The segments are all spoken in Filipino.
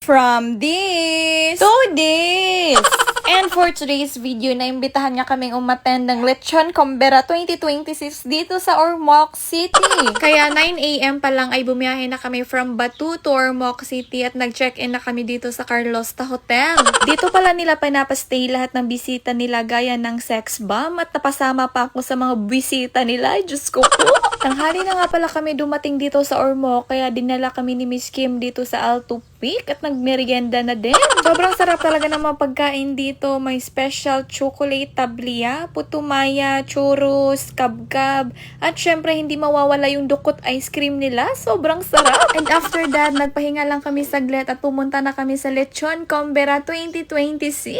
from this to this. And for today's video, naimbitahan nga kaming umattend ng Lechon Combera 2026 dito sa Ormoc City. Kaya 9 AM pa lang ay bumiyahe na kami from Batu to Ormoc City at nag-check-in na kami dito sa Carlosta Hotel. Dito pala nila pinapastay lahat ng bisita nila gaya ng sex bomb at napasama pa ako sa mga bisita nila. Ay, Diyos ko po! Tanghali na nga pala kami dumating dito sa Ormoc kaya dinala kami ni Miss Kim dito sa Alto Peak at nagmerienda na din. Sobrang sarap talaga ng mga pagkain dito. May special chocolate tablia, putumaya, churros, kabkab, at syempre hindi mawawala yung dukot ice cream nila. Sobrang sarap. And after that, nagpahinga lang kami saglit at pumunta na kami sa Lechon Combera 2026.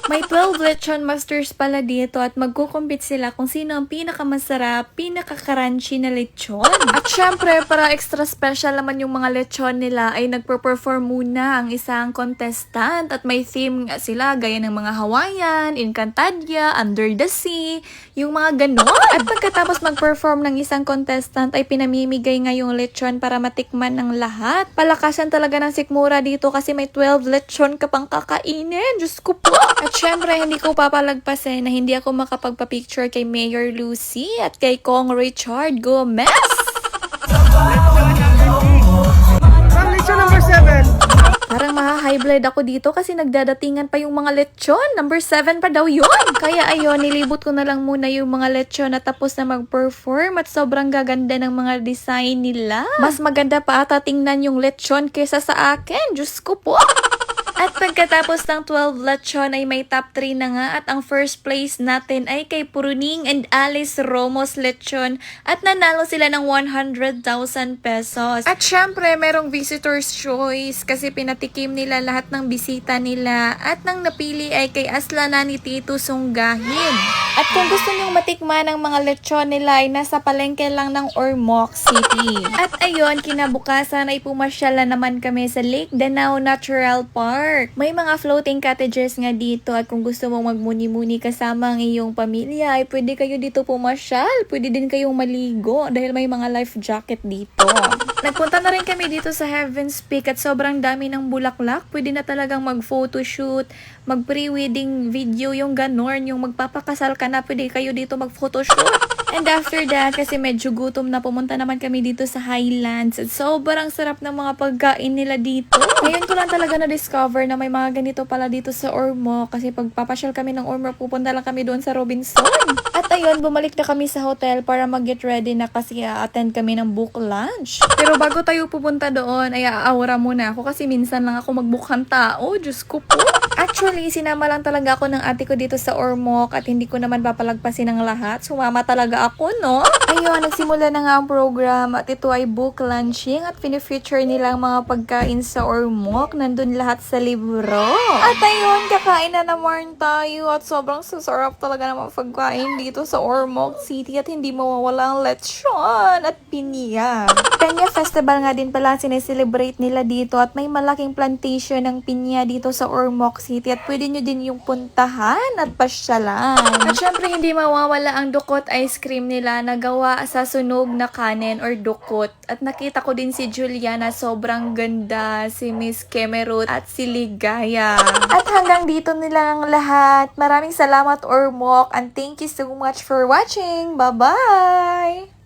May 12 lechon masters pala dito at magkukumpit sila kung sino ang pinakamasarap, pinaka-crunchy na lechon. At syempre, para extra special naman yung mga lechon nila ay nagpo-perform muna ang isang contestant at may theme nga sila gaya ng mga Hawaiian, Encantadia, Under the Sea, yung mga ganon. At pagkatapos mag-perform ng isang contestant ay pinamimigay nga yung lechon para matikman ng lahat. Palakasan talaga ng sikmura dito kasi may 12 lechon ka pang kakainin. Diyos ko po! At syempre, hindi ko papalagpasin na hindi ako makapagpa-picture kay Mayor Lucy at kay Kong Richard Gomez. Lechon number 7. Parang maha-high blood ako dito kasi nagdadatingan pa yung mga lechon. Number 7 pa daw yun. Kaya ayun, nilibot ko na lang muna yung mga lechon na tapos na mag-perform at sobrang gaganda ng mga design nila. Mas maganda pa ata tingnan yung lechon kesa sa akin. Diyos ko po. At pagkatapos ng 12 lechon ay may top 3 na nga at ang first place natin ay kay Puruning and Alice Romos Lechon at nanalo sila ng 100,000 pesos. At syempre, merong visitor's choice kasi pinatikim nila lahat ng bisita nila at nang napili ay kay Aslana ni Tito Sunggahin. At kung gusto niyong matikman ang mga lechon nila ay nasa palengke lang ng Ormoc City. At ayun, kinabukasan ay pumasyala naman kami sa Lake Danao Natural Park. May mga floating cottages nga dito at kung gusto mong magmuni-muni kasama ang iyong pamilya ay pwede kayo dito pumasyal. Pwede din kayong maligo dahil may mga life jacket dito. Nagpunta na rin kami dito sa Heaven's Peak at sobrang dami ng bulaklak. Pwede na talagang mag-photoshoot, mag-pre-wedding video yung ganon, yung magpapakasal ka na, pwede kayo dito mag-photoshoot. And after that, kasi medyo gutom na, pumunta naman kami dito sa Highlands. At sobrang sarap ng mga pagkain nila dito. Ngayon ko lang talaga na-discover na may mga ganito pala dito sa Ormoc. Kasi pagpapasyal kami ng Ormoc, pupunta lang kami doon sa Robinson. At ayun, bumalik na kami sa hotel para mag-get ready na kasi attend kami ng book lunch. Pero bago tayo pupunta doon, ay aawara muna ako kasi minsan lang ako mag-bookhan tao. Diyos ko po. Actually, sinama lang talaga ako ng ate ko dito sa Ormoc at hindi ko naman papalagpasin ang lahat. Sumama talaga ako, no? Ayun, nagsimula na nga ang program at ito ay book lunching at pinifeature nila ang mga pagkain sa Ormoc. Nandun lahat sa libro. At ayun, kakain na naman tayo at sobrang sasarap talaga ng mga pagkain dito sa Ormoc City at hindi mawawala ang lechon at pinya. Pinya Festival nga din pala sineselebrate nila dito at may malaking plantation ng pinya dito sa Ormoc City at pwede nyo din yung puntahan at pasyalan. At syempre hindi mawawala ang dukot ice cream nila na gawa sa sunog na kanin or dukot. At nakita ko din si Juliana, sobrang ganda, si Miss Kemerut at si Ligaya. At hanggang dito nilang lahat. Maraming salamat Ormoc and thank you so much for watching. Bye-bye!